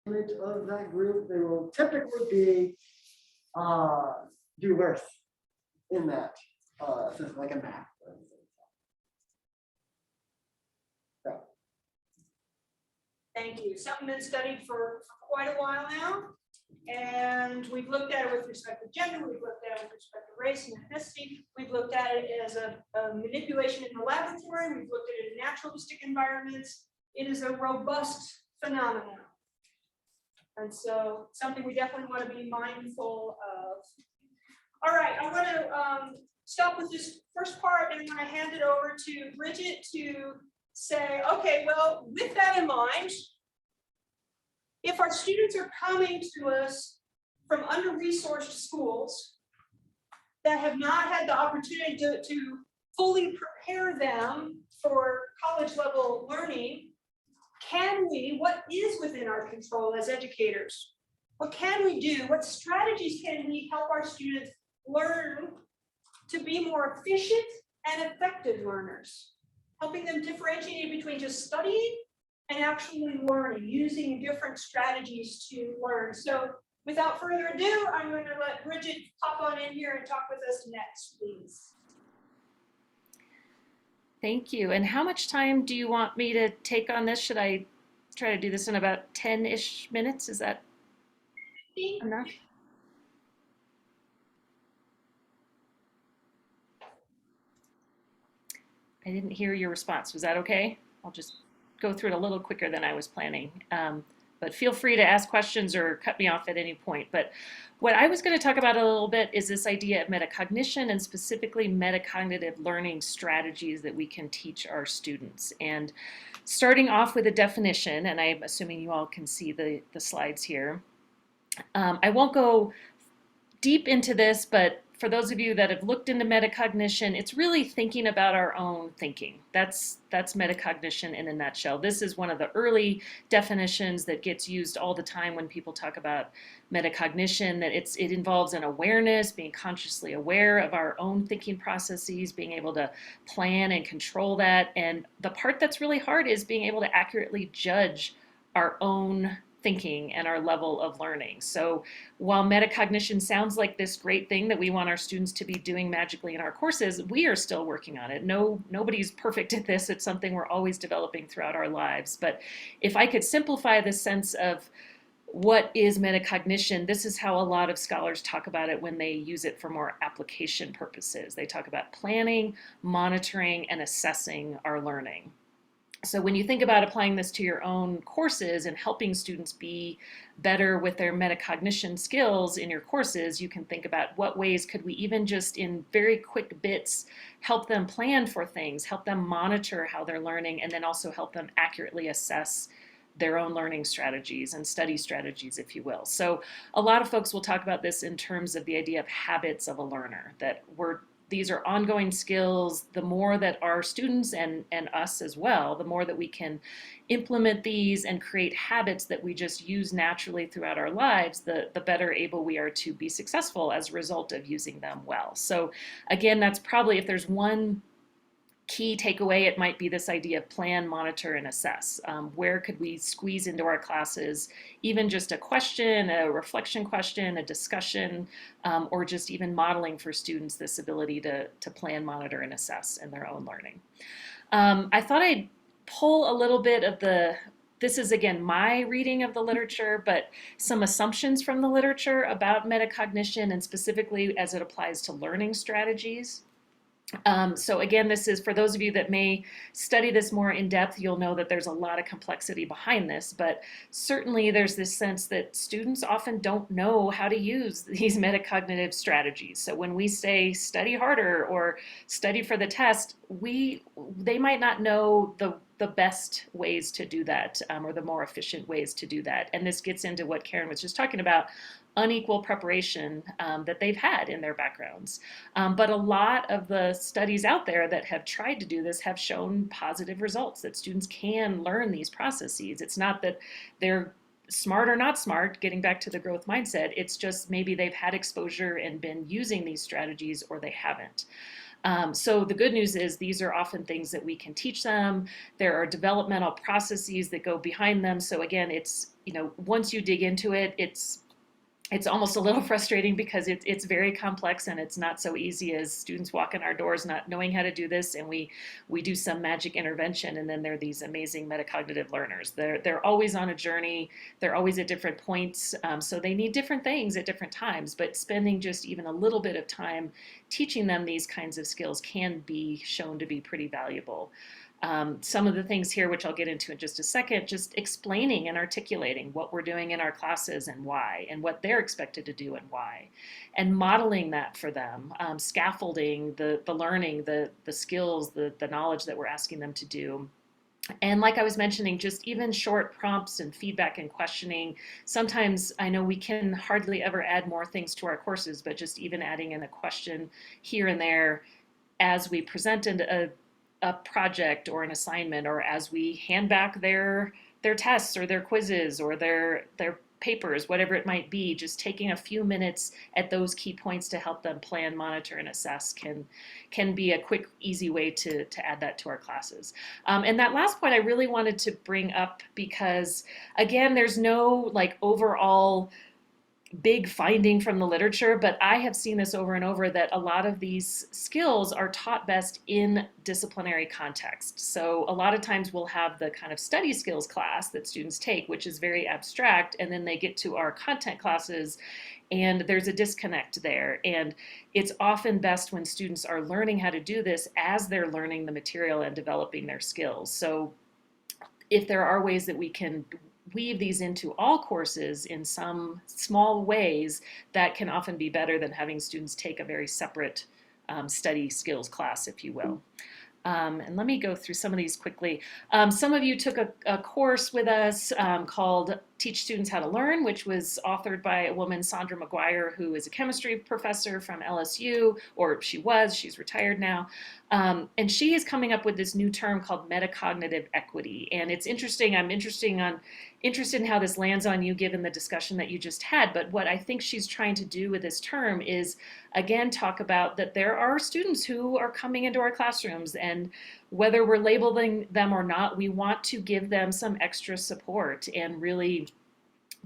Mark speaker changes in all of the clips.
Speaker 1: image of that group, they will typically be do worse in that system, like a math. So.
Speaker 2: Thank you. Something been studied for quite a while now, and we've looked at it with respect to gender, we've looked at it with respect to race and ethnicity, we've looked at it as a manipulation in the laboratory, we've looked at it in naturalistic environments. It is a robust phenomenon. And so something we definitely want to be mindful of. All right, I want to stop with this first part, and I'm going to hand it over to Bridget to say, okay, well, with that in mind, if our students are coming to us from under-resourced schools that have not had the opportunity to fully prepare them for college level learning, what is within our control as educators? What can we do? What strategies can we help our students learn to be more efficient and effective learners? Helping them differentiate between just studying and actually learning, using different strategies to learn. So without further ado, I'm going to let Bridget hop on in here and talk with us next, please.
Speaker 3: Thank you. And how much time do you want me to take on this? Should I try to do this in about 10-ish minutes? Is that enough? I didn't hear your response. Was that okay? I'll just go through it a little quicker than I was planning. But feel free to ask questions or cut me off at any point. But what I was going to talk about a little bit is this idea of metacognition, and specifically metacognitive learning strategies that we can teach our students. And starting off with a definition, and I'm assuming you all can see the slides here. I won't go deep into this, but for those of you that have looked into metacognition, it's really thinking about our own thinking. That's metacognition in a nutshell. This is one of the early definitions that gets used all the time when people talk about metacognition, that it involves an awareness, being consciously aware of our own thinking processes, being able to plan and control that. And the part that's really hard is being able to accurately judge our own thinking and our level of learning. So while metacognition sounds like this great thing that we want our students to be doing magically in our courses, we are still working on it. Nobody's perfect at this. It's something we're always developing throughout our lives. But if I could simplify the sense of what is metacognition, this is how a lot of scholars talk about it when they use it for more application purposes. They talk about planning, monitoring, and assessing our learning. So when you think about applying this to your own courses and helping students be better with their metacognition skills in your courses, you can think about what ways could we even just in very quick bits help them plan for things, help them monitor how they're learning, and then also help them accurately assess their own learning strategies and study strategies, if you will. So a lot of folks will talk about this in terms of the idea of habits of a learner, that these are ongoing skills. The more that our students and us as well, the more that we can implement these and create habits that we just use naturally throughout our lives, the better able we are to be successful as a result of using them well. So again, that's probably, if there's one key takeaway, it might be this idea of plan, monitor, and assess. Where could we squeeze into our classes even just a question, a reflection question, a discussion, or just even modeling for students this ability to plan, monitor, and assess in their own learning. I thought I'd pull a little bit of this is again my reading of the literature, but some assumptions from the literature about metacognition, and specifically as it applies to learning strategies. So again, this is for those of you that may study this more in depth, you'll know that there's a lot of complexity behind this, but certainly there's this sense that students often don't know how to use these metacognitive strategies. So when we say study harder or study for the test, they might not know the best ways to do that, or the more efficient ways to do that. And this gets into what Karen was just talking about, unequal preparation that they've had in their backgrounds. But a lot of the studies out there that have tried to do this have shown positive results, that students can learn these processes. It's not that they're smart or not smart, getting back to the growth mindset, it's just maybe they've had exposure and been using these strategies, or they haven't. So the good news is these are often things that we can teach them. There are developmental processes that go behind them. So again, it's, once you dig into it, it's almost a little frustrating because it's very complex and it's not so easy as students walk in our doors not knowing how to do this, and we do some magic intervention, and then they're these amazing metacognitive learners. They're always on a journey. They're always at different points, so they need different things at different times. But spending just even a little bit of time teaching them these kinds of skills can be shown to be pretty valuable. Some of the things here, which I'll get into in just a second, just explaining and articulating what we're doing in our classes and why, and what they're expected to do and why, and modeling that for them, scaffolding the learning, the skills, the knowledge that we're asking them to do. And like I was mentioning, just even short prompts and feedback and questioning. Sometimes I know we can hardly ever add more things to our courses, but just even adding in a question here and there as we present a project or an assignment, or as we hand back their tests or their quizzes or their papers, whatever it might be, just taking a few minutes at those key points to help them plan, monitor, and assess can be a quick, easy way to add that to our classes. And that last point I really wanted to bring up because, again, there's no like overall big finding from the literature, but I have seen this over and over that a lot of these skills are taught best in disciplinary context. So a lot of times we'll have the kind of study skills class that students take, which is very abstract, and then they get to our content classes and there's a disconnect there. And it's often best when students are learning how to do this as they're learning the material and developing their skills. So if there are ways that we can weave these into all courses in some small ways, that can often be better than having students take a very separate study skills class, if you will. And let me go through some of these quickly. Some of you took a course with us called Teach Students How to Learn, which was authored by a woman, Sandra McGuire, who is a chemistry professor from LSU, or she's retired now. And she is coming up with this new term called Metacognitive Equity. And it's interesting. I'm interested in how this lands on you given the discussion that you just had. But what I think she's trying to do with this term is, again, talk about that there are students who are coming into our classrooms, and whether we're labeling them or not, we want to give them some extra support and really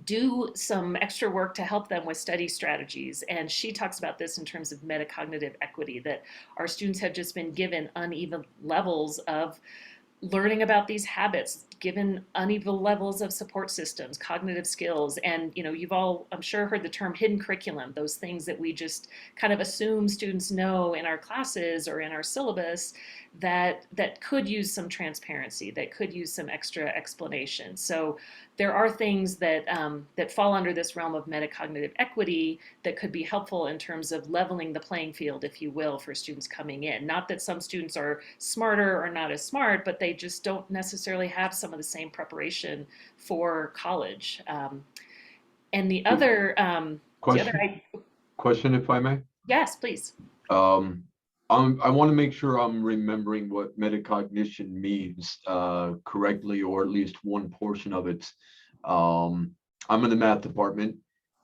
Speaker 3: do some extra work to help them with study strategies. And she talks about this in terms of metacognitive equity, that our students have just been given uneven levels of learning about these habits, given uneven levels of support systems, cognitive skills. And you've all, I'm sure, heard the term hidden curriculum, those things that we just kind of assume students know in our classes or in our syllabus that could use some transparency, that could use some extra explanation. So there are things that fall under this realm of metacognitive equity that could be helpful in terms of leveling the playing field, if you will, for students coming in. Not that some students are smarter or not as smart, but they just don't necessarily have some of the same preparation for college. And the other,
Speaker 4: Question, if I may.
Speaker 3: Yes, please.
Speaker 4: I want to make sure I'm remembering what metacognition means correctly, or at least one portion of it. I'm in the math department,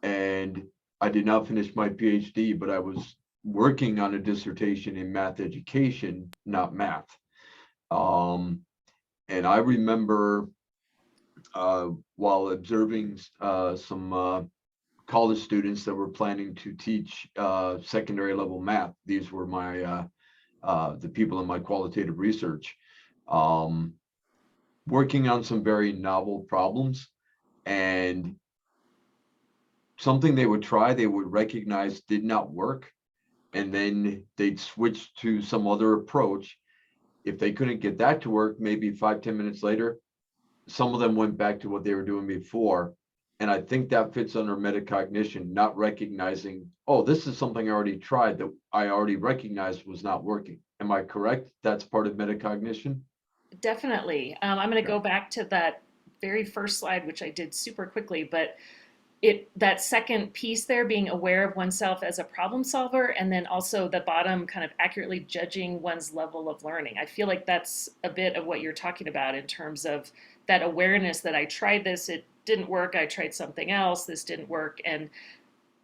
Speaker 4: and I did not finish my PhD, but I was working on a dissertation in math education, not math. And I remember while observing some college students that were planning to teach secondary level math. These were my the people in my qualitative research, working on some very novel problems, and something they would try, they would recognize did not work, and then they'd switch to some other approach. If they couldn't get that to work, maybe 5-10 minutes later, some of them went back to what they were doing before. And I think that fits under metacognition, not recognizing, oh, this is something I already tried that I already recognized was not working. Am I correct? That's part of metacognition?
Speaker 3: Definitely. I'm going to go back to that very first slide, which I did super quickly, but that second piece there, being aware of oneself as a problem solver, and then also the bottom kind of accurately judging one's level of learning. I feel like that's a bit of what you're talking about in terms of that awareness that I tried this, it didn't work, I tried something else, this didn't work. And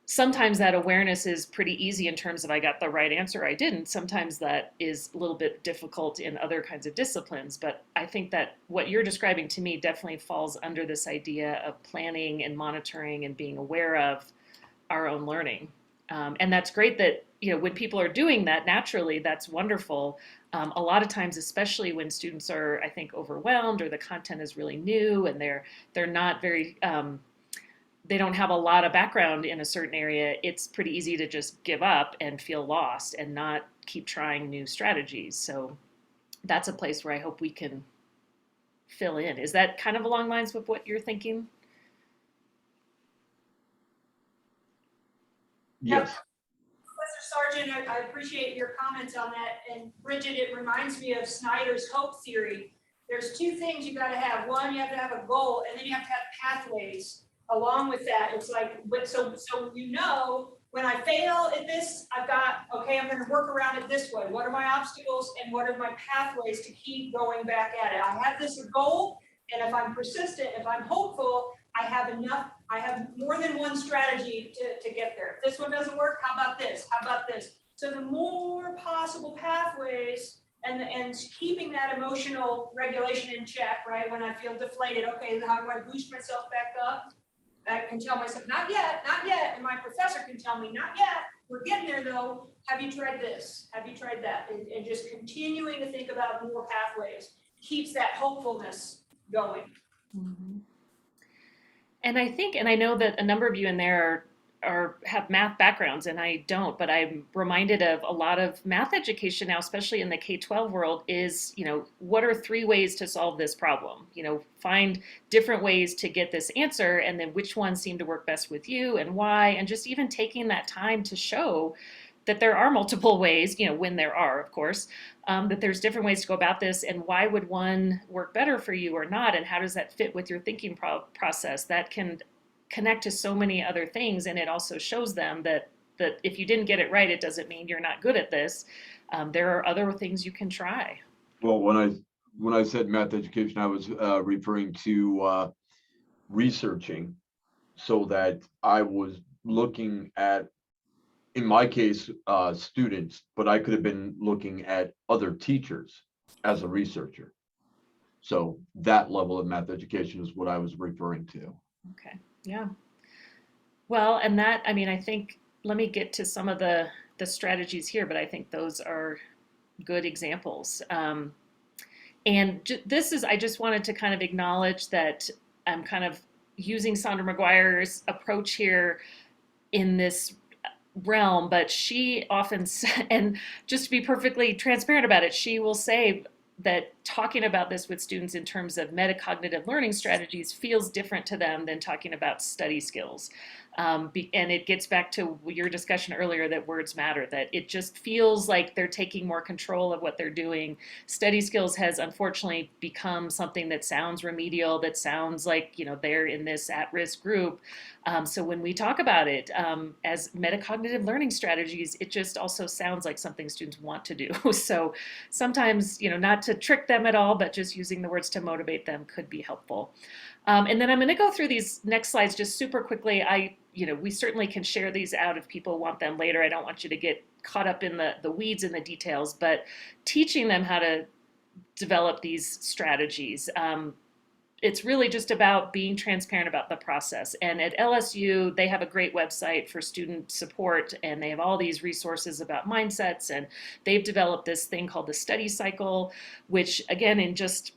Speaker 3: sometimes that awareness is pretty easy in terms of I got the right answer, I didn't. Sometimes that is a little bit difficult in other kinds of disciplines. But I think that what you're describing to me definitely falls under this idea of planning and monitoring and being aware of our own learning. And that's great that, when people are doing that naturally, that's wonderful. A lot of times, especially when students are, I think, overwhelmed or the content is really new and they're not very, they don't have a lot of background in a certain area, it's pretty easy to just give up and feel lost and not keep trying new strategies. So that's a place where I hope we can fill in. Is that kind of along lines with what you're thinking?
Speaker 4: Yes.
Speaker 2: Professor Sargent, I appreciate your comments on that. And Bridget, it reminds me of Snyder's hope theory. There's two things you got to have. One, you have to have a goal, and then you have to have pathways along with that. It's like, so when I fail at this, I'm going to work around it this way. What are my obstacles and what are my pathways to keep going back at it? I have this goal, and if I'm persistent, if I'm hopeful, I have more than one strategy to get there. If this one doesn't work, how about this? How about this? So the more possible pathways and keeping that emotional regulation in check, right? When I feel deflated, okay, how do I boost myself back up? I can tell myself, not yet, not yet. And my professor can tell me, not yet. We're getting there though. Have you tried this? Have you tried that? And just continuing to think about more pathways keeps that hopefulness going.
Speaker 3: Mm-hmm. And I think, and I know that a number of you in there have math backgrounds, and I don't, but I'm reminded of a lot of math education now, especially in the K-12 world, is, what are 3 ways to solve this problem? Find different ways to get this answer, and then which ones seem to work best with you and why, and just even taking that time to show that there are multiple ways, when there are, of course, that there's different ways to go about this, and why would one work better for you or not, and how does that fit with your thinking process? That can connect to so many other things, and it also shows them that if you didn't get it right, it doesn't mean you're not good at this. There are other things you can try.
Speaker 4: Well, when I said math education, I was referring to researching, so that I was looking at, in my case, students, but I could have been looking at other teachers as a researcher. So that level of math education is what I was referring to.
Speaker 3: Okay, yeah. Well, and that, I think, let me get to some of the strategies here, but I think those are good examples. And I just wanted to kind of acknowledge that I'm kind of using Sandra McGuire's approach here in this realm, but she often, and just to be perfectly transparent about it, she will say that talking about this with students in terms of metacognitive learning strategies feels different to them than talking about study skills. And it gets back to your discussion earlier that words matter, that it just feels like they're taking more control of what they're doing. Study skills has unfortunately become something that sounds remedial, that sounds like, they're in this at-risk group. So when we talk about it as metacognitive learning strategies, it just also sounds like something students want to do. So sometimes, not to trick them at all, but just using the words to motivate them could be helpful. And then I'm going to go through these next slides just super quickly. We certainly can share these out if people want them later. I don't want you to get caught up in the weeds and the details, but teaching them how to develop these strategies. It's really just about being transparent about the process. And at LSU, they have a great website for student support, and they have all these resources about mindsets, and they've developed this thing called the study cycle, which, again, in just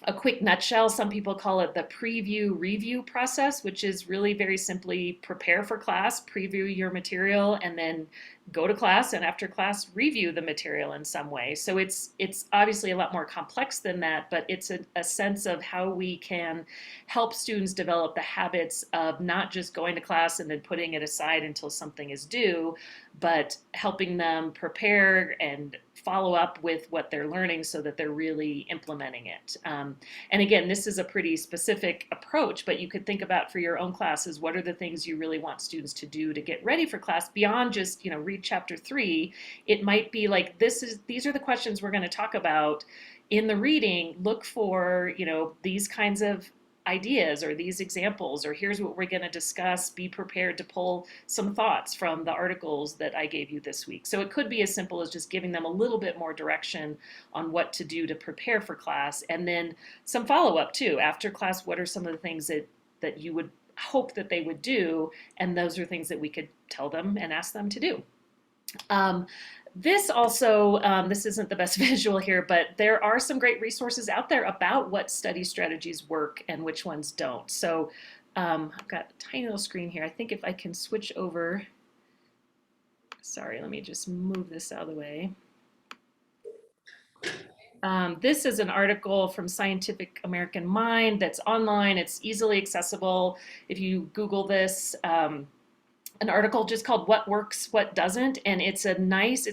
Speaker 3: a quick nutshell, some people call it the preview review process, which is really very simply prepare for class, preview your material, and then go to class, and after class review the material in some way. So it's obviously a lot more complex than that, but it's a sense of how we can help students develop the habits of not just going to class and then putting it aside until something is due, but helping them prepare and follow up with what they're learning so that they're really implementing it. And again, this is a pretty specific approach, but you could think about for your own classes, what are the things you really want students to do to get ready for class beyond just, read chapter 3. It might be like, these are the questions we're going to talk about in the reading. Look for, these kinds of ideas or these examples, or here's what we're going to discuss. Be prepared to pull some thoughts from the articles that I gave you this week. So it could be as simple as just giving them a little bit more direction on what to do to prepare for class, and then some follow-up too. After class, what are some of the things that you would hope that they would do? And those are things that we could tell them and ask them to do. This also, this isn't the best visual here, but there are some great resources out there about what study strategies work and which ones don't. So I've got a tiny little screen here. I think if I can switch over, sorry, let me just move this out of the way. This is an article from Scientific American Mind that's online. It's easily accessible. If you Google this, an article just called What Works, What Doesn't, and it's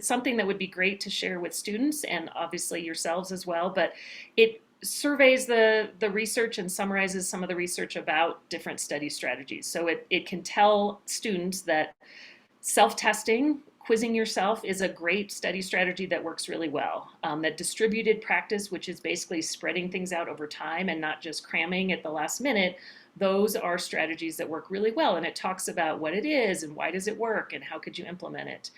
Speaker 3: something that would be great to share with students and obviously yourselves as well, but it surveys the research and summarizes some of the research about different study strategies. So it can tell students that self-testing, quizzing yourself, is a great study strategy that works really well. That distributed practice, which is basically spreading things out over time and not just cramming at the last minute, those are strategies that work really well. And it talks about what it is and why does it work and how could you implement it.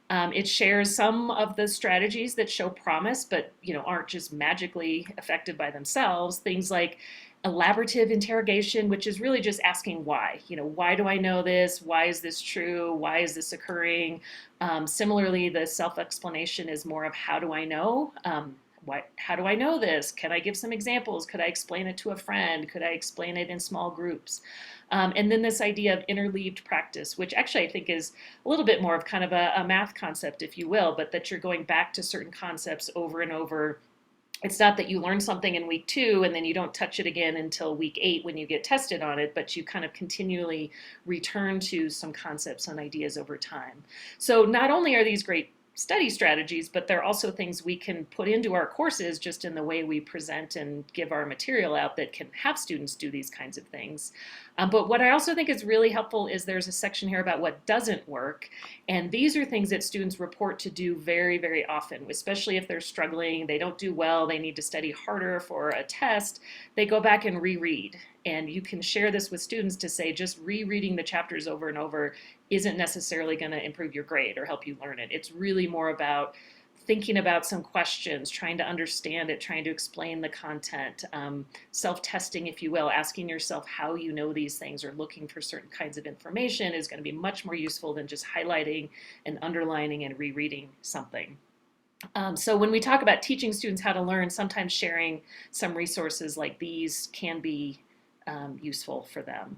Speaker 3: It shares some of the strategies that show promise, but aren't just magically effective by themselves. Things like elaborative interrogation, which is really just asking why. Why do I know this? Why is this true? Why is this occurring? Similarly, the self-explanation is more of how do I know? How do I know this? Can I give some examples? Could I explain it to a friend? Could I explain it in small groups? And then this idea of interleaved practice, which actually I think is a little bit more of kind of a math concept, if you will, but that you're going back to certain concepts over and over. It's not that you learn something in week 2 and then you don't touch it again until week 8 when you get tested on it, but you kind of continually return to some concepts and ideas over time. So not only are these great study strategies, but they're also things we can put into our courses just in the way we present and give our material out that can have students do these kinds of things. But what I also think is really helpful is there's a section here about what doesn't work. And these are things that students report to do very, very often, especially if they're struggling, they don't do well, they need to study harder for a test, they go back and reread. And you can share this with students to say just rereading the chapters over and over isn't necessarily going to improve your grade or help you learn it. It's really more about thinking about some questions, trying to understand it, trying to explain the content, self-testing, if you will, asking yourself how you know these things or looking for certain kinds of information is going to be much more useful than just highlighting and underlining and rereading something. So when we talk about teaching students how to learn, sometimes sharing some resources like these can be useful for them.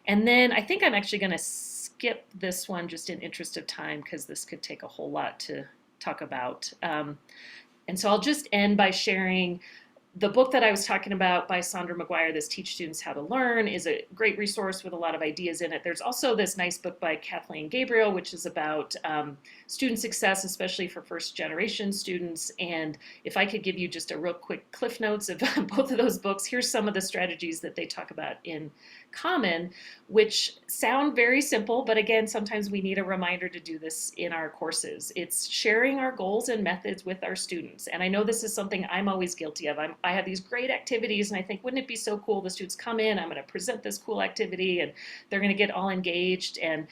Speaker 3: And then I think I'm actually going to skip this one just in interest of time because this could take a whole lot to talk about. And so I'll just end by sharing the book that I was talking about by Sandra McGuire, this Teach Students How to Learn, is a great resource with a lot of ideas in it. There's also this nice book by Kathleen Gabriel, which is about student success, especially for first generation students. And if I could give you just a real quick cliff notes of both of those books, here's some of the strategies that they talk about in common, which sound very simple, but again, sometimes we need a reminder to do this in our courses. It's sharing our goals and methods with our students. And I know this is something I'm always guilty of. I have these great activities and I think, wouldn't it be so cool? The students come in, I'm going to present this cool activity and they're going to get all engaged. And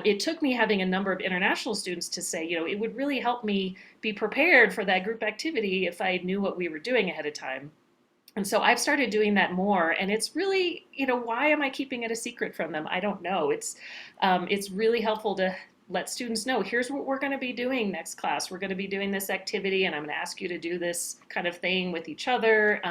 Speaker 3: it took me having a number of international students to say, it would really help me be prepared for that group activity if I knew what we were doing ahead of time. And so I've started doing that more, and it's really, why am I keeping it a secret from them? I don't know. It's really helpful to let students know, here's what we're going to be doing next class. We're going to be doing this activity, and I'm going to ask you to do this kind of thing with each other.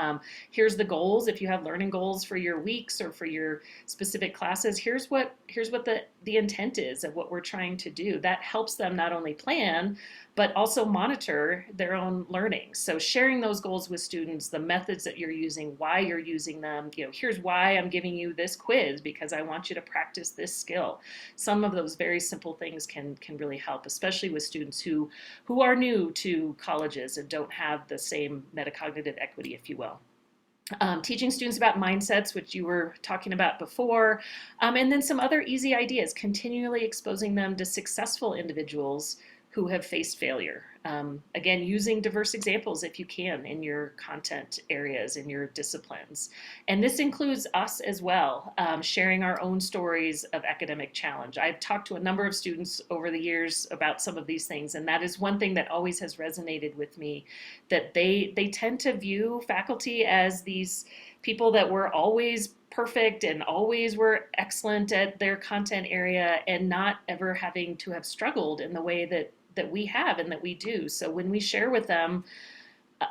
Speaker 3: Here's the goals. If you have learning goals for your weeks or for your specific classes, here's what the intent is of what we're trying to do. That helps them not only plan, but also monitor their own learning. So sharing those goals with students, the methods that you're using, why you're using them, here's why I'm giving you this quiz, because I want you to practice this skill. Some of those very simple things can really help, especially with students who are new to colleges and don't have the same metacognitive equity, if you will. Teaching students about mindsets, which you were talking about before, and then some other easy ideas, continually exposing them to successful individuals who have faced failure. Again, using diverse examples if you can in your content areas, in your disciplines. And this includes us as well, sharing our own stories of academic challenge. I've talked to a number of students over the years about some of these things, and that is one thing that always has resonated with me, that they tend to view faculty as these people that were always perfect and always were excellent at their content area, and not ever having to have struggled in the way that we have and that we do. So when we share with them,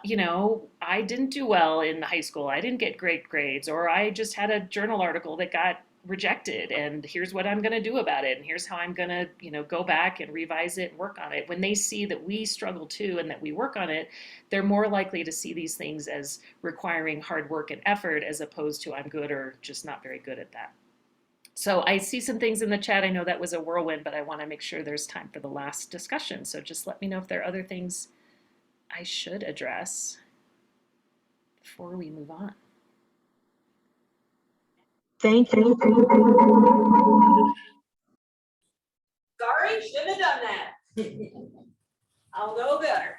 Speaker 3: you know, I didn't do well in high school, I didn't get great grades, or I just had a journal article that got rejected, and here's what I'm going to do about it, and here's how I'm going to, you know, go back and revise it and work on it. When they see that we struggle too and that we work on it, they're more likely to see these things as requiring hard work and effort, as opposed to I'm good or just not very good at that. So I see some things in the chat. I know that was a whirlwind, but I want to make sure there's time for the last discussion. So just let me know if there are other things I should address before we move on.
Speaker 5: Thank you.
Speaker 2: Sorry, should have done that. I'll know better.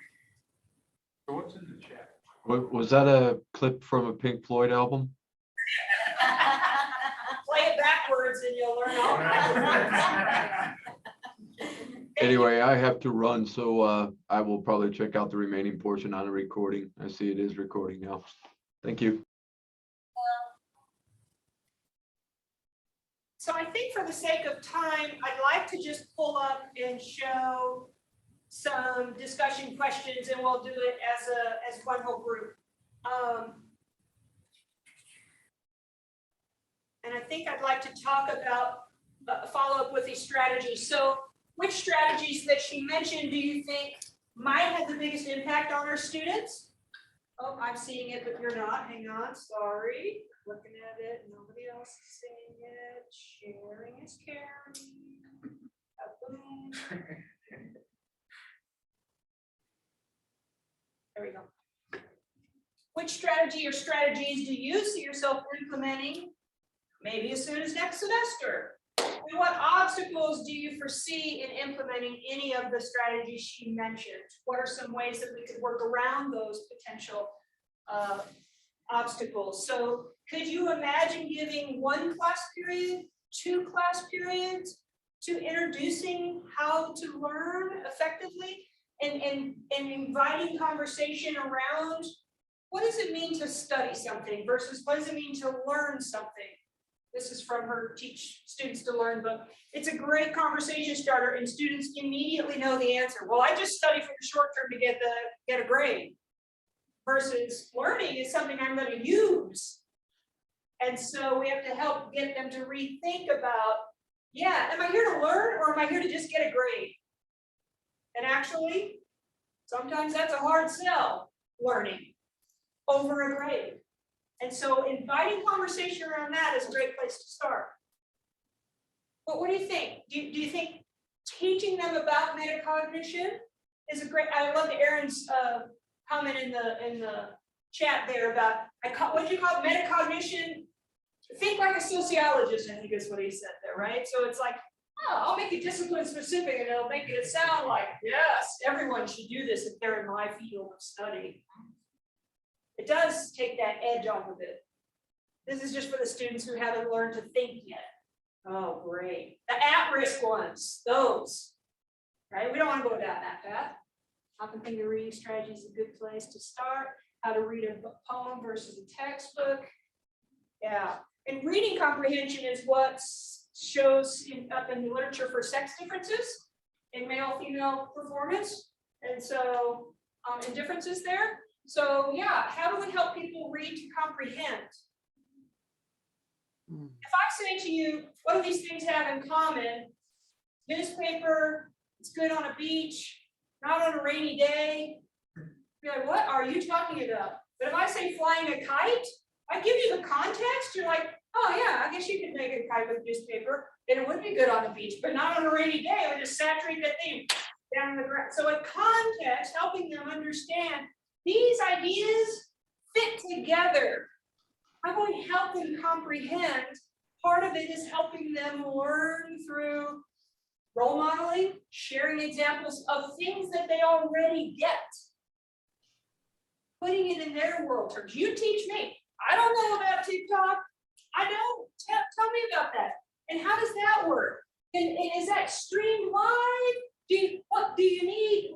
Speaker 6: So what's in the chat?
Speaker 4: Was that a clip from a Pink Floyd album?
Speaker 2: Play it backwards and you'll learn all about it.
Speaker 4: Anyway, I have to run, so I will probably check out the remaining portion on the recording. I see it is recording now. Thank you.
Speaker 2: So I think for the sake of time, I'd like to just pull up and show some discussion questions, and we'll do it as one whole group. And I think I'd like to talk about follow up with these strategies. So which strategies that she mentioned do you think might have the biggest impact on our students? Oh, I'm seeing it, but you're not. Hang on, sorry. Looking at it, nobody else is seeing it. Sharing is caring. Boom. There we go. Which strategy or strategies do you see yourself implementing, maybe as soon as next semester? And what obstacles do you foresee in implementing any of the strategies she mentioned? What are some ways that we could work around those potential obstacles? So could you imagine giving 1 class period, 2 class periods to introducing how to learn effectively, and inviting conversation around what does it mean to study something versus what does it mean to learn something? This is from her Teach Students to Learn book. It's a great conversation starter, and students immediately know the answer. Well, I just study for the short term to get a grade. Versus learning is something I'm going to use. And so we have to help get them to rethink about, yeah, am I here to learn or am I here to just get a grade? And actually, sometimes that's a hard sell, learning over a grade. And so inviting conversation around that is a great place to start. But what do you think? Do you think teaching them about metacognition is a great, I love Aaron's comment in the chat there about, what do you call it, metacognition? Think like a sociologist, I think is what he said there, right? So it's like, oh, I'll make it discipline specific and it'll make it sound like, yes, everyone should do this if they're in my field of study. It does take that edge off of it. This is just for the students who haven't learned to think yet. Oh, great. The at-risk ones, those, right? We don't want to go down that path. How can think of reading strategy is a good place to start. How to read a poem versus a textbook. Yeah, and reading comprehension is what shows up in the literature for sex differences in male-female performance. And so, and differences there. So yeah, how do we help people read to comprehend? If I say to you, what do these things have in common? Newspaper, it's good on a beach, not on a rainy day. You're like, what are you talking about? But if I say flying a kite, I give you the context, you're like, oh yeah, I guess you could make a kite with newspaper, and it would be good on the beach, but not on a rainy day. It would just saturate that thing down in the ground. So a context, helping them understand these ideas fit together. How can we help them comprehend? Part of it is helping them learn through role modeling, sharing examples of things that they already get. Putting it in their world terms. You teach me. I don't know about TikTok. I don't. Tell me about that. And how does that work? And is that streamed live? What do you need?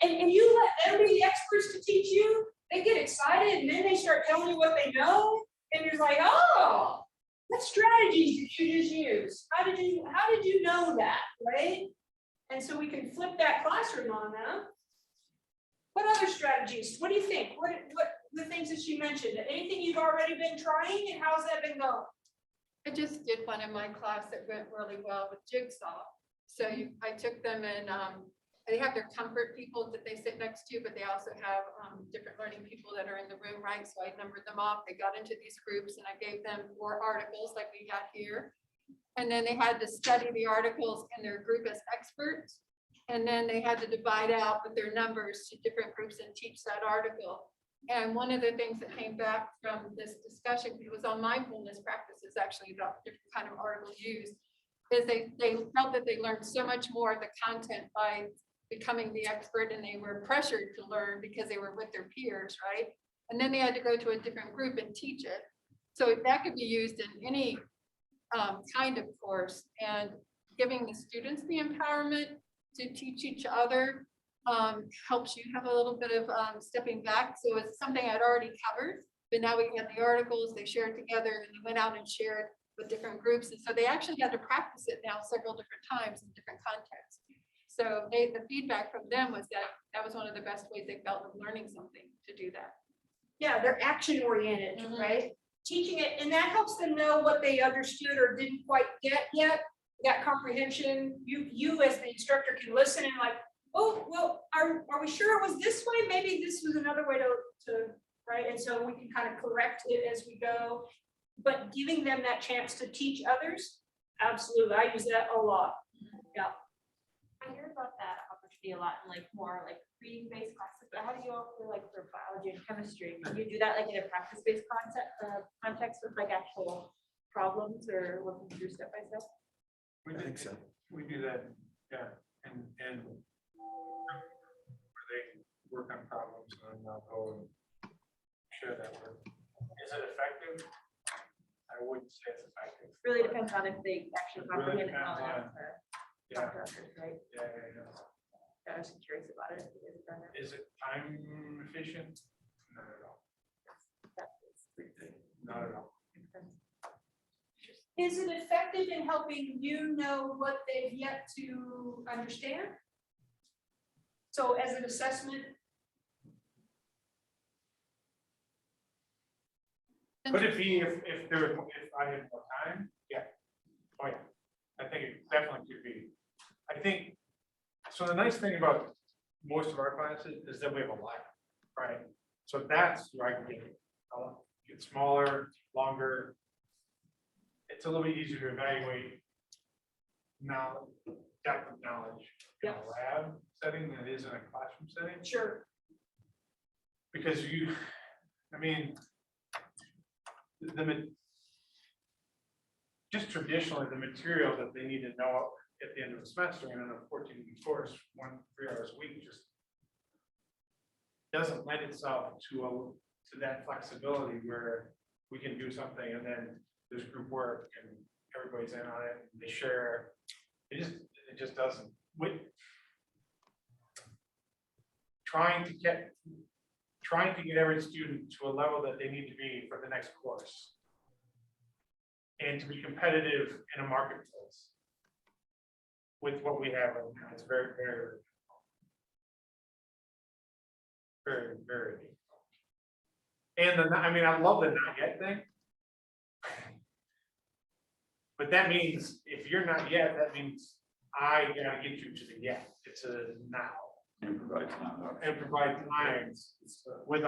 Speaker 2: And you let them be the experts to teach you. They get excited and then they start telling you what they know. And you're like, oh, what strategies did you just use? How did you know that, right? And so we can flip that classroom on them. What other strategies? What do you think? What the things that you mentioned? Anything you've already been trying, and how's that been going?
Speaker 5: I just did one in my class that went really well with Jigsaw. So I took them and they have their comfort people that they sit next to, but they also have different learning people that are in the room, right? So I numbered them off. They got into these groups and I gave them 4 articles like we got here. And then they had to study the articles in their group as experts. And then they had to divide out with their numbers to different groups and teach that article. And one of the things that came back from this discussion, it was on mindfulness practices, actually, about different kind of articles used, is they felt that they learned so much more of the content by becoming the expert, and they were pressured to learn because they were with their peers, right? And then they had to go to a different group and teach it. So that could be used in any kind of course, and giving the students the empowerment to teach each other helps you have a little bit of stepping back. So it's something I'd already covered, but now we get the articles, they shared together, and they went out and shared with different groups. And so they actually had to practice it now several different times in different contexts. So the feedback from them was that that was one of the best ways they felt of learning something, to do that.
Speaker 2: Yeah, they're action oriented, right? Teaching it, and that helps them know what they understood or didn't quite get yet. That comprehension, you as the instructor can listen and like, oh, well, are we sure it was this way? Maybe this was another way to right? And so we can kind of correct it as we go, but giving them that chance to teach others, absolutely. I use that a lot. Yeah.
Speaker 7: I hear about that opportunity a lot in like more like reading-based classes, but how do you all feel like for biology and chemistry? Can you do that like in a practice-based context with like actual problems or working through step by step?
Speaker 6: I think so. We do that, yeah, and where they work on problems and I'll go and share that work. Is it effective? I wouldn't say it's effective.
Speaker 7: Really depends on if they actually
Speaker 6: It really
Speaker 7: comprehend it
Speaker 6: depends
Speaker 7: well
Speaker 6: on-
Speaker 7: enough to
Speaker 6: Yeah,
Speaker 7: talk to others, right?
Speaker 6: yeah.
Speaker 7: I was just curious about it. If you guys have done that.
Speaker 6: Is it time efficient? Not at all. Not at all.
Speaker 2: Is it effective in helping you know what they've yet to understand? So as an assessment,
Speaker 6: Could it be if I had more time? Yeah. Oh yeah. I think it definitely could be. I think, so the nice thing about most of our classes is that we have a lab, right? So that's where I can get smaller, longer. It's a little bit easier to evaluate now depth of knowledge in a lab setting than it is in a classroom setting.
Speaker 2: sure.
Speaker 6: Because just traditionally, the material that they need to know at the end of the semester and in a 14-week course, 3 hours a week, just doesn't lend itself to that flexibility where we can do something and then there's group work and everybody's in on it and they share. It just doesn't. Trying to get every student to a level that they need to be for the next course and to be competitive in a marketplace with what we have right now. It's very, very, very, very. And I love the not yet thing. But that means if you're not yet, that means I gotta get you to the yet. It's a now.
Speaker 8: And provide time.
Speaker 6: And provide time with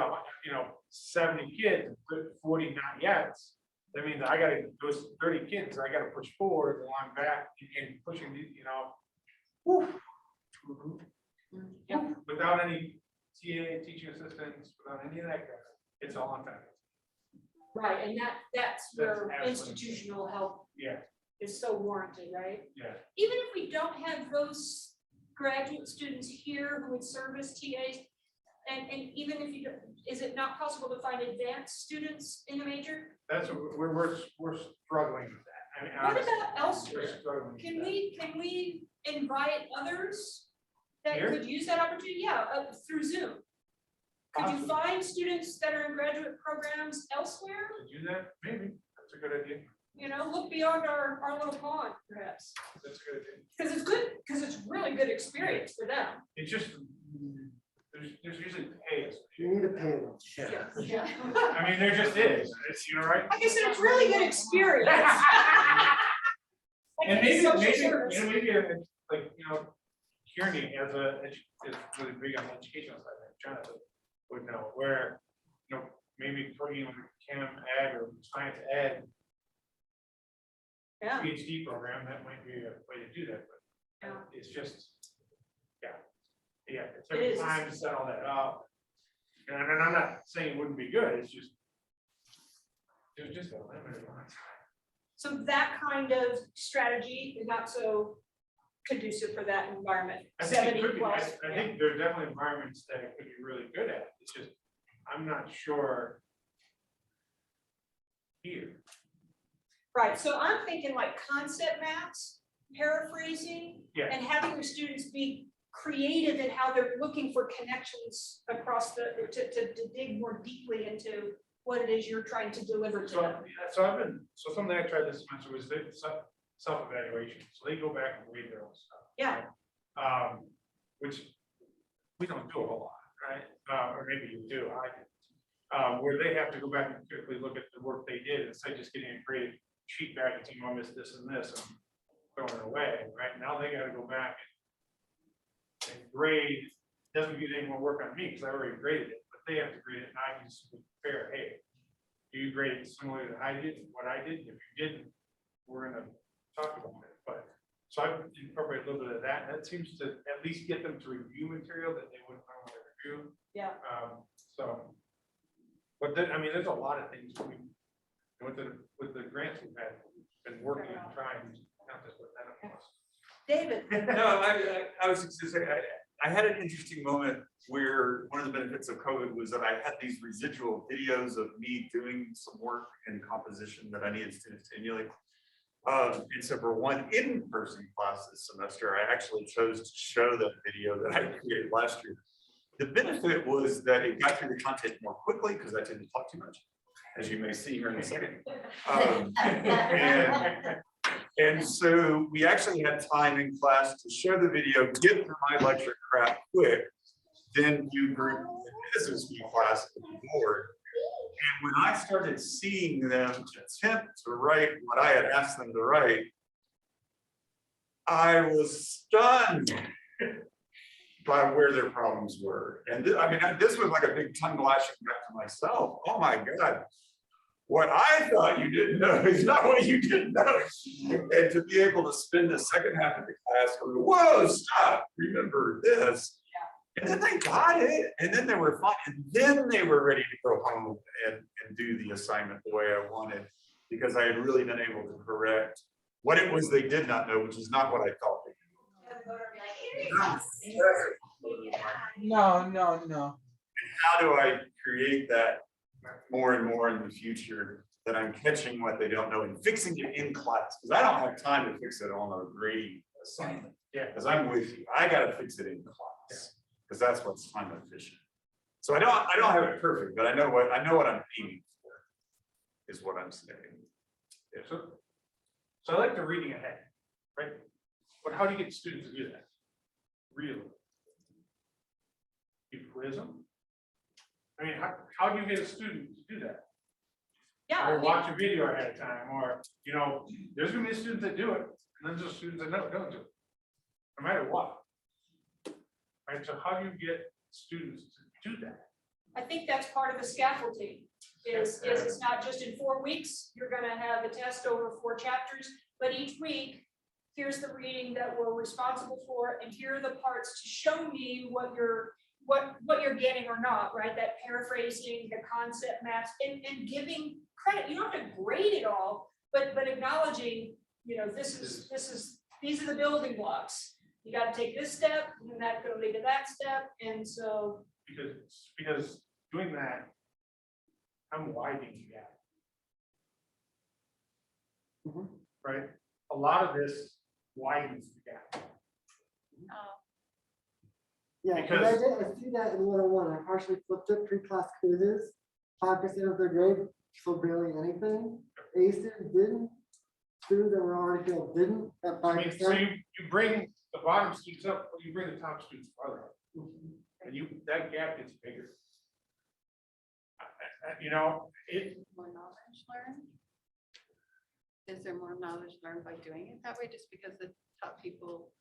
Speaker 6: 70 kids, 40 not yets. That means I gotta, those 30 kids, I gotta push forward along back and pushing these, without any TA, teaching assistants, without any of that crap. It's all on faculty.
Speaker 2: Right, and that's where
Speaker 6: absolutely-
Speaker 2: institutional help
Speaker 6: Yeah,
Speaker 2: is so warranted, right?
Speaker 6: yeah.
Speaker 2: Even if we don't those graduate students here who would serve as TAs? And even if you, is it not possible to find advanced students in the major?
Speaker 6: That's what we're struggling with that. I mean,
Speaker 2: What
Speaker 6: honestly,
Speaker 2: about elsewhere?
Speaker 6: we're struggling with
Speaker 2: Can
Speaker 6: that.
Speaker 2: we invite others that
Speaker 6: Here?
Speaker 2: could use that opportunity? Yeah, through Zoom. Could you
Speaker 6: Possibly.
Speaker 2: find students that are in graduate programs elsewhere?
Speaker 6: To do that, maybe, that's a good idea,
Speaker 2: You know, look beyond our little pond, perhaps.
Speaker 6: that's a good idea.
Speaker 2: Because it's good, because it's really good experience for them.
Speaker 6: It's just, there's usually pay.
Speaker 1: You need to pay them.
Speaker 2: Yeah.
Speaker 6: I mean, there just is, it's, you know, right?
Speaker 2: Like I said, it's really good experience. Like
Speaker 6: And
Speaker 2: it's
Speaker 6: maybe,
Speaker 2: social
Speaker 6: maybe,
Speaker 2: service.
Speaker 6: you know, maybe, like, you know, Kearney as is really big on the educational side, like Jonathan would know, where, you know, maybe putting like chem ag or science ed
Speaker 2: Yeah,
Speaker 6: PhD program, that might be a way to do that, but
Speaker 2: Yeah.
Speaker 6: it's just, yeah, it's
Speaker 2: It
Speaker 6: every
Speaker 2: is.
Speaker 6: time to set all that up. And I'm not saying it wouldn't be good, it's just, there's just a limited amount of time.
Speaker 2: so that kind of strategy is not so conducive for that environment.
Speaker 6: I think it
Speaker 2: 70
Speaker 6: could be, I
Speaker 2: plus. yeah.
Speaker 6: think there's definitely environments that it could be really good at, it's just, I'm not sure here.
Speaker 2: Right, so I'm thinking like concept maps, paraphrasing,
Speaker 6: Yeah.
Speaker 2: and having your students be creative in how they're looking for connections across to dig more deeply into what it is you're trying to deliver to
Speaker 6: So,
Speaker 2: them.
Speaker 6: so something I tried this semester was the self-evaluation, so they go back and read their own stuff.
Speaker 2: Yeah,
Speaker 6: Which we don't do a whole lot, right? Or maybe you do, I do. Where they have to go back and quickly look at the work they did, instead of just getting a great sheet back and saying, oh, I missed this and this, and throwing it away, right? Now they gotta go back and grade, doesn't get any more work on me, because I already graded it, but they have to grade it, and I can just compare, hey, do you grade it similar to I did, what I did? If you didn't, we're gonna talk about it, but, so I've incorporated a little bit of that, and that seems to at least get them to review material that they wouldn't normally review.
Speaker 2: yeah.
Speaker 6: So, but then, I mean, there's a lot of things we, with the grants we've had, been working and trying, not just with that.
Speaker 2: David,
Speaker 8: No, I was just saying, I had an interesting moment where one of the benefits of COVID was that I had these residual videos of me doing some work in composition that I needed students to emulate. And so for one in-person class this semester, I actually chose to show that video that I created last year. The benefit was that it got through the content more quickly because I didn't talk too much, as you may see here in a second. And so we actually had time in class to show the video, get through my lecture crap quick, then do group business class with the board. And when I started seeing them attempt to write what I had asked them to write, I was stunned by where their problems were. And I mean, this was like a big tongue lashing back to myself. Oh my God. What I thought you didn't know is not what you didn't know. And to be able to spend the second half of the class going, whoa, stop, remember this. And then they got it, and then they were fine, and then they were ready to go home and do the assignment the way I wanted, because I had really been able to correct what it was they did not know, which is not what I thought they knew.
Speaker 9: No.
Speaker 8: How do I create that more and more in the future, that I'm catching what they don't know and fixing it in class? Because I don't have time to fix it on a grading assignment.
Speaker 6: Yeah.
Speaker 8: Because I'm with you, I gotta fix it in class, because that's what's time efficient. So I don't have it perfect, but I know what I'm aiming for, is what I'm saying.
Speaker 6: Yeah, so I like the reading ahead, right? But how do you get students to do that? Really? You quiz them? I mean, how do you get a student to do that?
Speaker 2: yeah,
Speaker 6: Or watch a video ahead of time, or, you know, there's gonna be students that do it, and then there's students that don't do it, no matter what. Right, so how do you get students to do that?
Speaker 2: I think that's part of the scaffolding, is it's not just in 4 weeks, you're gonna have a test over 4 chapters, but each week, here's the reading that we're responsible for, and here are the parts to show me what you're getting or not, right? That paraphrasing, the concept maps, and giving credit. You don't have to grade it all, but acknowledging, you know, these are the building blocks. you gotta take this step, and that's gonna lead to that step, and so,
Speaker 6: because doing that, I'm widening the gap.
Speaker 1: Mhm.
Speaker 6: Right? A lot of this widens the gap.
Speaker 1: Yeah, because I see that in 101, I partially flipped it, pre-class quizzes, 5% of their grade, so barely anything. A students didn't, students that were already failed didn't at
Speaker 6: I mean,
Speaker 1: 5%.
Speaker 6: so you bring the bottom students up, or you bring the top students farther up, and that gap gets bigger. You know,
Speaker 5: More knowledge learned? Is there more knowledge learned by doing it that way, just because the top people?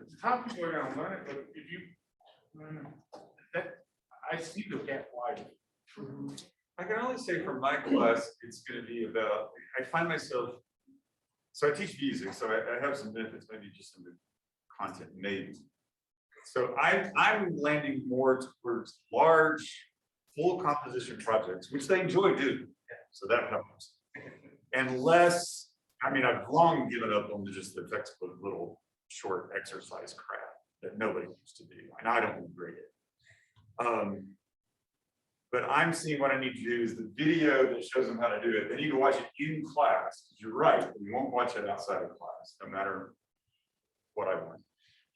Speaker 6: the top people are gonna learn it, but if you, I see the gap widen.
Speaker 8: I can only say for my class, it's gonna be about, I find myself, so I teach music, so I have some benefits, maybe just some content, maybe. So I'm landing more towards large, full composition projects, which they enjoy doing, so that helps. And less, I mean, I've long given up on just the textbook little short exercise crap that nobody used to do, and I don't agree it. But I'm seeing what I need to do is the video that shows them how to do it. They need to watch it in class, because you're right, you won't watch it outside of class, no matter what I want.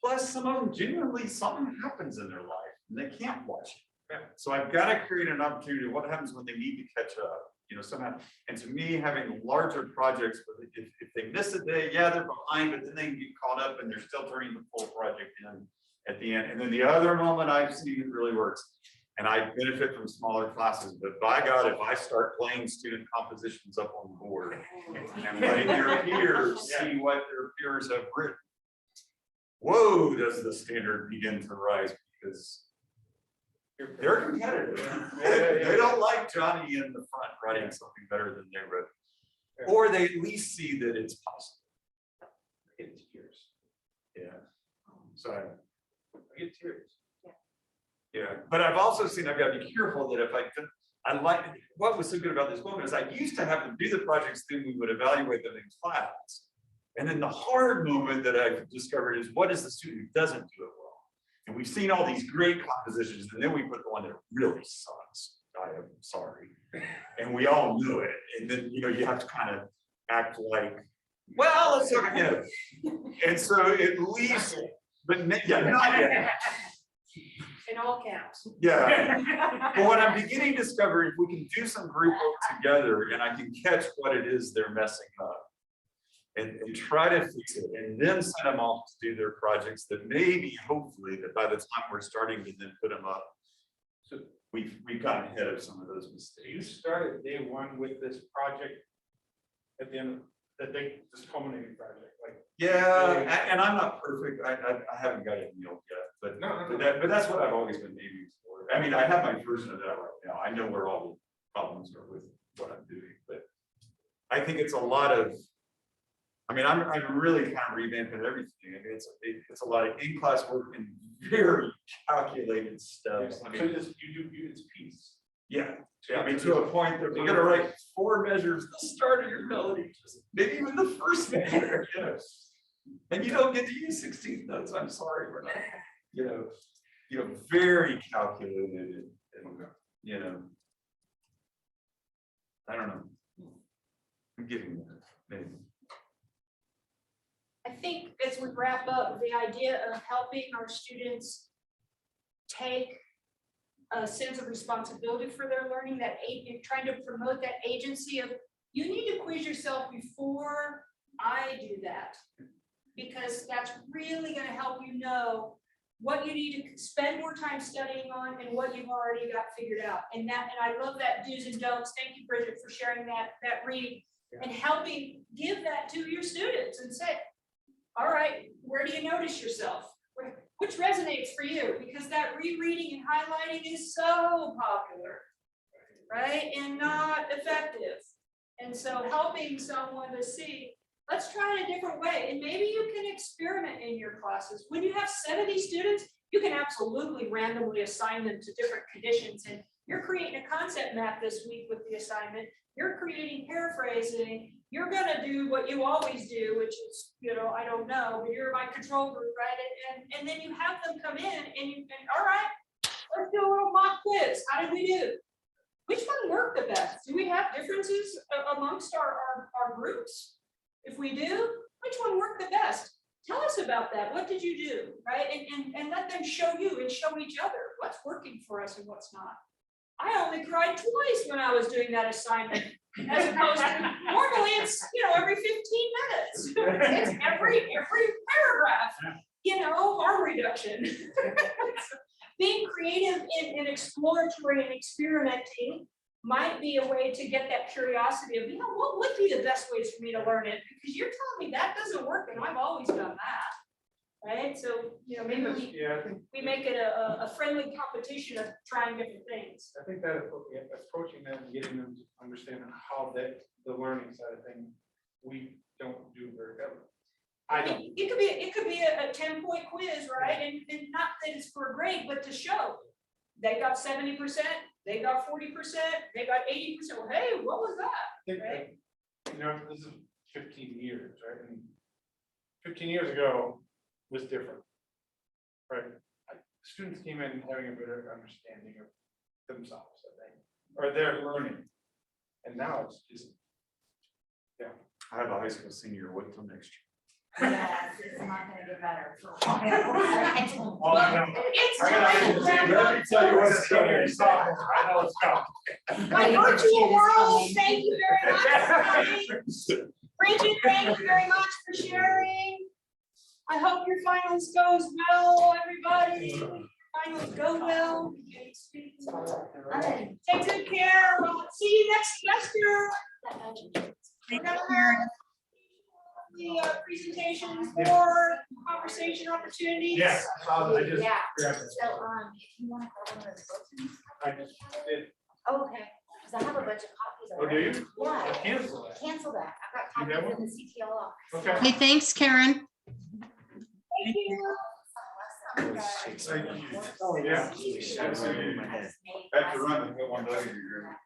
Speaker 8: Plus, some of them genuinely, something happens in their life, and they can't watch it. So I've got to create an opportunity. What happens when they need to catch up? You know, somehow. And to me, having larger projects, but if they miss a day, yeah, they're behind, but then they can get caught up and they're still turning the full project in at the end. And then the other moment I've seen it really works, and I benefit from smaller classes, but by God, if I start playing student compositions up on the board and letting their peers see what their peers have written, whoa, does the standard begin to rise, because they're competitive. They don't like Johnny in the front writing something better than they wrote. Or they at least see that it's possible.
Speaker 6: I get tears.
Speaker 8: Yeah. So
Speaker 6: I get tears.
Speaker 8: yeah, but I've also seen, I've got to be careful that if I like, what was so good about this moment is I used to have them do the projects, then we would evaluate them in class. And then the hard moment that I've discovered is, what is the student who doesn't do it well? And we've seen all these great compositions, and then we put the one that really sucks. I am sorry. And we all know it. And then, you know, you have to kind of act like, well, let's look again. And so at least, but yeah, not yet.
Speaker 2: in all caps.
Speaker 8: Yeah. But what I'm beginning to discover, if we can do some group work together and I can catch what it is they're messing up and try to fix it, and then send them off to do their projects that maybe, hopefully, that by the time we're starting to then put them up, so we've gotten ahead of some of those mistakes.
Speaker 6: You started day one with this project at the end of that this culminating project, like.
Speaker 8: Yeah, and I'm not perfect. I haven't got it nailed yet, but
Speaker 6: No.
Speaker 8: but that's what I've always been aiming for. I mean, I have my version of that right now. I know where all the problems are with what I'm doing, but I think it's a lot of, I mean, I'm really kind of revamping everything. I mean, it's a lot of in-class work and very calculated steps. I mean,
Speaker 6: you do its piece.
Speaker 8: yeah, I mean, to a point that we're gonna write 4 measures, the start of your melody, just maybe even the first measure, yes. And you don't get to use 16th notes. I'm sorry, we're not, you know, very calculated and you know, I don't know. I'm giving that, maybe.
Speaker 2: I think as we wrap up, the idea of helping our students take a sense of responsibility for their learning, that trying to promote that agency of, you need to quiz yourself before I do that, because that's really going to help you know what you need to spend more time studying on and what you've already got figured out. And I love that do's and don'ts. Thank you, Bridget, for sharing that read and helping give that to your students and say, all right, where do you notice yourself? Which resonates for you? Because that rereading and highlighting is so popular, right? And not effective. And so helping someone to see, let's try it a different way. And maybe you can experiment in your classes. When you have 70 students, you can absolutely randomly assign them to different conditions. And you're creating a concept map this week with the assignment. You're creating paraphrasing you're gonna do what you always do, which is, I don't know, but you're my control group, right? And then you have them come in and all right, let's do a little mock quiz. How did we do? Which one worked the best? Do we have differences amongst our groups? If we do, which one worked the best? Tell us about that. What did you do, right? And let them show you and show each other what's working for us and what's not. I only cried twice when I was doing that assignment, as opposed to normally it's every 15 minutes. It's every paragraph, harm reduction. Being creative and exploratory and experimenting might be a way to get that curiosity of, what would be the best ways for me to learn it? Because you're telling me that doesn't work and I've always done that, right? So, maybe we make it a friendly competition of trying different things.
Speaker 6: I think that approaching them and getting them to understand how the learning side of things, we don't do very well.
Speaker 2: It could be a 10-point quiz, right? And not that it's for a grade, but to show they got 70%, they got 40%, they got 80%. Well, hey, what was that? Right?
Speaker 6: This is 15 years, right? And 15 years ago was different, right? Students came in having a better understanding of themselves, I think, or their learning. And now it's just,
Speaker 8: I have a high school senior, wait till next year.
Speaker 7: Yes, it's not gonna get better.
Speaker 6: Well, I know. Let me tell you what's coming. I know it's coming.
Speaker 2: My virtual world, thank you very much. Bridget, thank you very much for sharing. I hope your finals goes well, everybody. Finals go well. Take good care. We'll see you next semester. We're gonna have the presentation for conversation opportunities.
Speaker 6: Yes, I just.
Speaker 7: Yeah.
Speaker 6: grabbed it.
Speaker 7: So, if you want to grab one of those books.
Speaker 6: I just did.
Speaker 7: Oh, okay, because I have a bunch of copies
Speaker 6: Oh, do
Speaker 7: already.
Speaker 6: you?
Speaker 7: Yeah.
Speaker 6: Cancel it.
Speaker 7: Cancel that. I've
Speaker 6: You
Speaker 7: got
Speaker 6: have
Speaker 7: copies in the CTO office.
Speaker 6: Okay.
Speaker 9: Hey, thanks, Karen.
Speaker 2: Thank you.
Speaker 6: Thank you.
Speaker 1: Oh,
Speaker 6: Yeah.
Speaker 8: I have to run, I got one dog in here.